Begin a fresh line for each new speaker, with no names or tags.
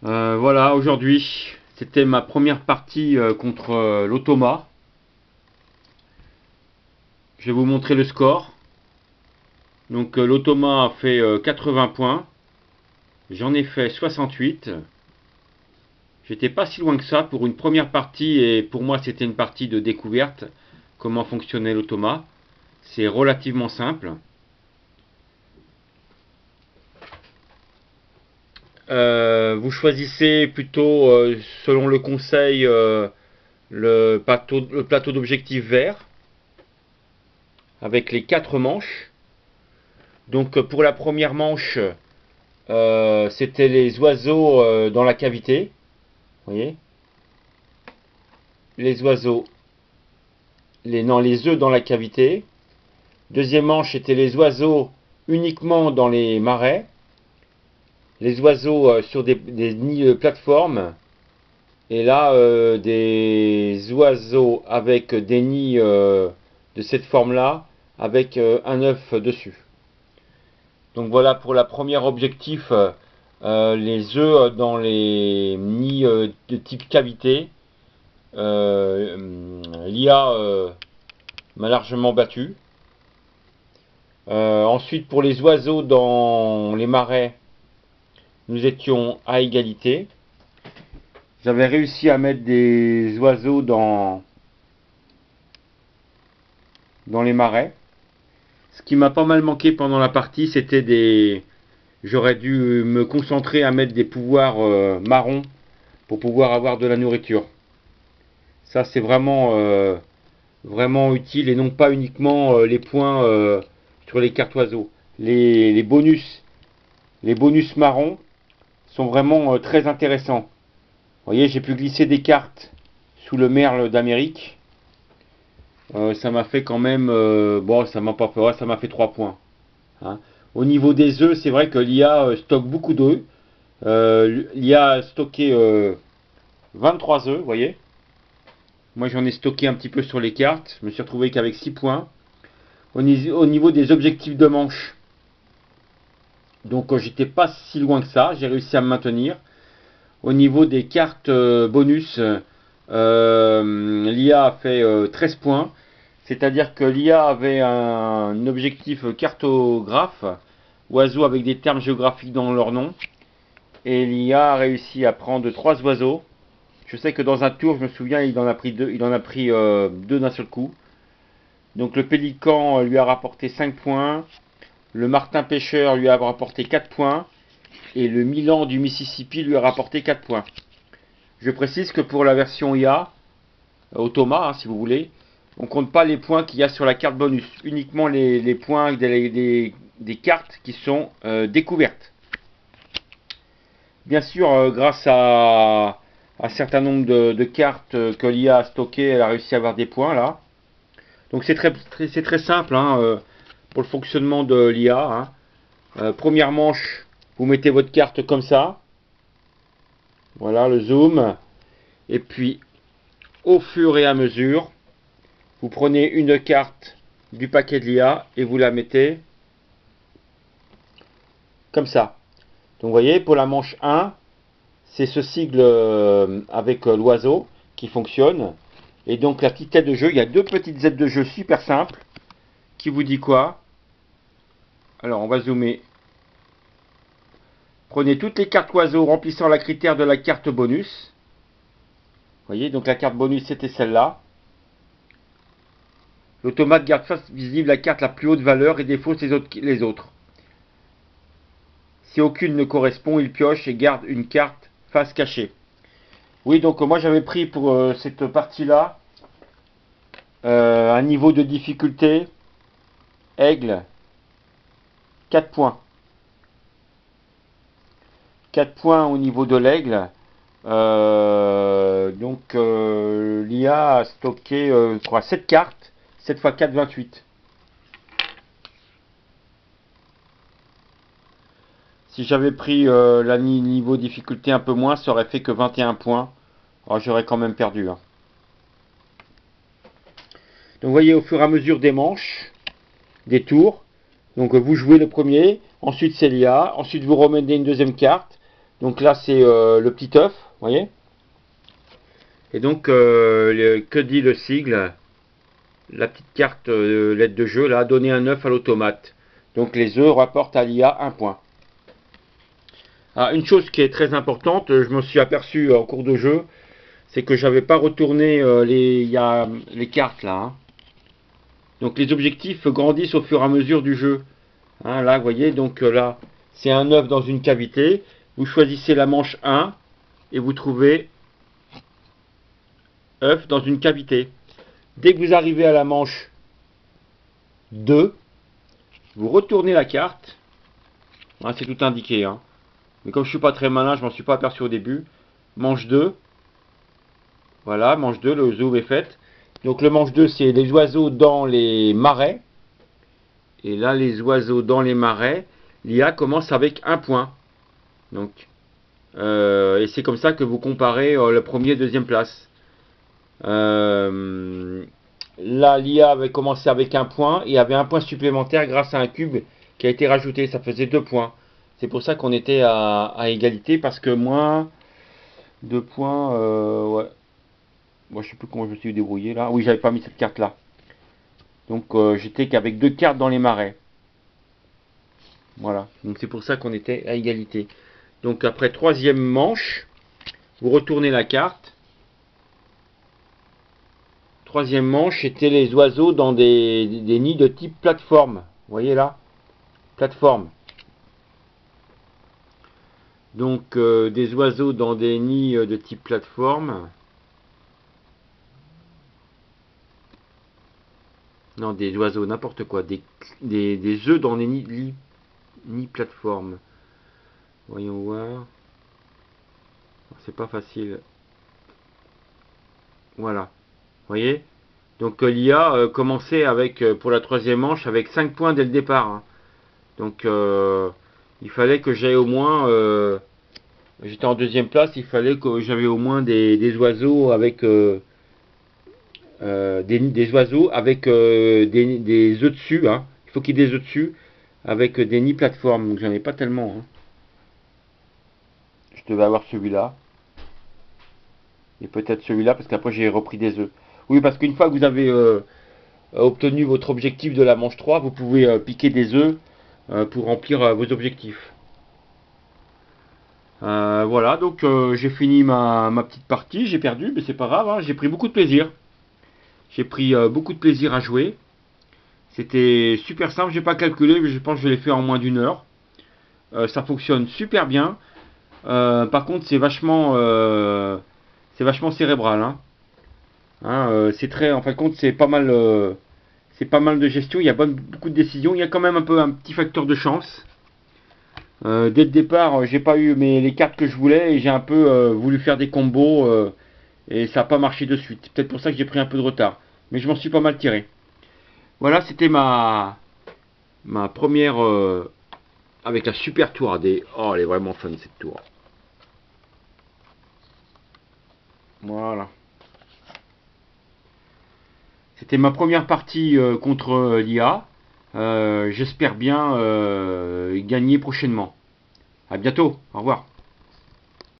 Voilà, aujourd'hui, c'était ma première partie contre l'Automa. Je vais vous montrer le score. Donc l'Automa a fait 80 points. J'en ai fait 68. J'étais pas si loin que ça pour une première partie et pour moi c'était une partie de découverte. Comment fonctionnait l'Automa. C'est relativement simple. Vous choisissez plutôt, selon le conseil, le plateau d'objectif vert avec les 4 manches. Donc pour la première manche, c'était les oiseaux dans la cavité. Vous voyez, les oiseaux, les œufs dans la cavité. Deuxième manche, c'était les oiseaux uniquement dans les marais. Les oiseaux sur des nids de plateforme. Et là, des oiseaux avec des nids de cette forme-là, avec un œuf dessus. Donc voilà pour la première objectif, les œufs dans les nids de type cavité. L'IA m'a largement battu. Ensuite pour les oiseaux dans les marais, nous étions à égalité. J'avais réussi à mettre des oiseaux dans les marais. Ce qui m'a pas mal manqué pendant la partie, c'était des... J'aurais dû me concentrer à mettre des pouvoirs marrons pour pouvoir avoir de la nourriture. Ça, c'est vraiment utile et non pas uniquement les points sur les cartes oiseaux. Les bonus marrons sont vraiment très intéressants. Vous voyez, j'ai pu glisser des cartes sous le merle d'Amérique. Ça m'a fait quand même, bon, ça m'a pas fait, ça m'a fait 3 points. Hein. Au niveau des œufs, c'est vrai que l'IA stocke beaucoup d'œufs. L'IA a stocké 23 œufs, vous voyez. Moi j'en ai stocké un petit peu sur les cartes. Je me suis retrouvé qu'avec 6 points. Au niveau des objectifs de manche, donc j'étais pas si loin que ça. J'ai réussi à me maintenir. Au niveau des cartes bonus, l'IA a fait 13 points. C'est-à-dire que l'IA avait un objectif cartographe, oiseaux avec des termes géographiques dans leur nom. Et l'IA a réussi à prendre 3 oiseaux. Je sais que dans un tour, je me souviens, il en a pris 2, deux d'un seul coup. Donc le pélican lui a rapporté 5 points. Le martin pêcheur lui a rapporté 4 points. Et le milan du Mississippi lui a rapporté 4 points. Je précise que pour la version IA, Automa, hein, si vous voulez, on ne compte pas les points qu'il y a sur la carte bonus. Uniquement les points des cartes qui sont découvertes. Bien sûr, grâce à un certain nombre de cartes que l'IA a stockées, elle a réussi à avoir des points là. Donc c'est très simple hein, pour le fonctionnement de l'IA. Hein. Première manche, vous mettez votre carte comme ça. Voilà le zoom. Et puis au fur et à mesure, vous prenez une carte du paquet de l'IA et vous la mettez comme ça. Donc vous voyez, pour la manche 1, c'est ce sigle avec l'oiseau qui fonctionne. Et donc la petite tête de jeu, il y a 2 petites aides de jeu super simples. Qui vous dit quoi? Alors on va zoomer. Prenez toutes les cartes oiseaux remplissant la critère de la carte bonus. Vous voyez, donc la carte bonus c'était celle-là. L'automate garde face visible la carte la plus haute valeur et défausse les autres. Si aucune ne correspond, il pioche et garde une carte face cachée. Oui, donc moi j'avais pris pour cette partie-là un niveau de difficulté aigle 4 points. 4 points au niveau de l'aigle. L'IA a stocké je crois 7 cartes. 7 x 4, 28. Si j'avais pris la niveau difficulté un peu moins, ça aurait fait que 21 points. Alors j'aurais quand même perdu. Hein. Donc vous voyez au fur et à mesure des manches, des tours. Donc vous jouez le premier, ensuite c'est l'IA, ensuite vous remettez une deuxième carte. Donc là, c'est le petit œuf, vous voyez. Et donc, que dit le sigle? La petite carte lettre de jeu, là, donner un œuf à l'automate. Donc les œufs rapportent à l'IA 1 point. Alors, une chose qui est très importante, je me suis aperçu en cours de jeu, c'est que j'avais pas retourné les cartes là. Hein. Donc les objectifs grandissent au fur et à mesure du jeu. Hein, là, vous voyez, donc là, c'est un œuf dans une cavité. Vous choisissez la manche 1 et vous trouvez œuf dans une cavité. Dès que vous arrivez à la manche 2, vous retournez la carte. Hein, c'est tout indiqué. Hein. Mais comme je suis pas très malin, je m'en suis pas aperçu au début. Manche 2. Voilà, manche 2, le zoom est fait. Donc le manche 2, c'est les oiseaux dans les marais. Et là, les oiseaux dans les marais, l'IA commence avec 1 point. Donc, et c'est comme ça que vous comparez le premier et deuxième place. Là, l'IA avait commencé avec 1 point et avait 1 point supplémentaire grâce à un cube qui a été rajouté. Ça faisait 2 points. C'est pour ça qu'on était à égalité parce que moi, 2 points, ouais. Moi, je sais plus comment je me suis débrouillé là. Oui, j'avais pas mis cette carte là. Donc, j'étais qu'avec 2 cartes dans les marais. Voilà. Donc, c'est pour ça qu'on était à égalité. Donc, après troisième manche, vous retournez la carte. Troisième manche, c'était les oiseaux dans des nids de type plateforme. Vous voyez là? Plateforme. Donc, des oiseaux dans des nids de type plateforme. Non, des oiseaux, n'importe quoi. Des œufs dans des nids plateforme. Voyons voir. C'est pas facile. Voilà. Vous voyez? Donc l'IA commençait avec, pour la troisième manche avec 5 points dès le départ. Hein. Donc il fallait que j'aie au moins... j'étais en deuxième place, il fallait que j'avais au moins des oiseaux avec... des oiseaux avec des œufs dessus. Hein. Il faut qu'il y ait des œufs dessus avec des nids plateformes. Donc j'en ai pas tellement. Hein. Je devais avoir celui-là. Et peut-être celui-là parce qu'après j'ai repris des œufs. Oui, parce qu'une fois que vous avez obtenu votre objectif de la manche 3, vous pouvez piquer des œufs pour remplir vos objectifs. Voilà, donc j'ai fini ma petite partie, j'ai perdu, mais c'est pas grave, hein, j'ai pris beaucoup de plaisir. J'ai pris beaucoup de plaisir à jouer. C'était super simple, j'ai pas calculé, mais je pense que je l'ai fait en moins d'une heure. Ça fonctionne super bien. Par contre, c'est vachement cérébral. Hein. C'est très, en fin de compte, c'est pas mal de gestion. Il y a beaucoup de décisions. Il y a quand même un petit facteur de chance. Dès le départ, j'ai pas eu les cartes que je voulais et j'ai un peu voulu faire des combos et ça n'a pas marché de suite. Peut-être pour ça que j'ai pris un peu de retard. Mais je m'en suis pas mal tiré. Voilà, c'était ma première avec la super tour AD. Oh, elle est vraiment fun cette tour. Voilà. C'était ma première partie contre l'IA. J'espère bien gagner prochainement. À bientôt. Au revoir.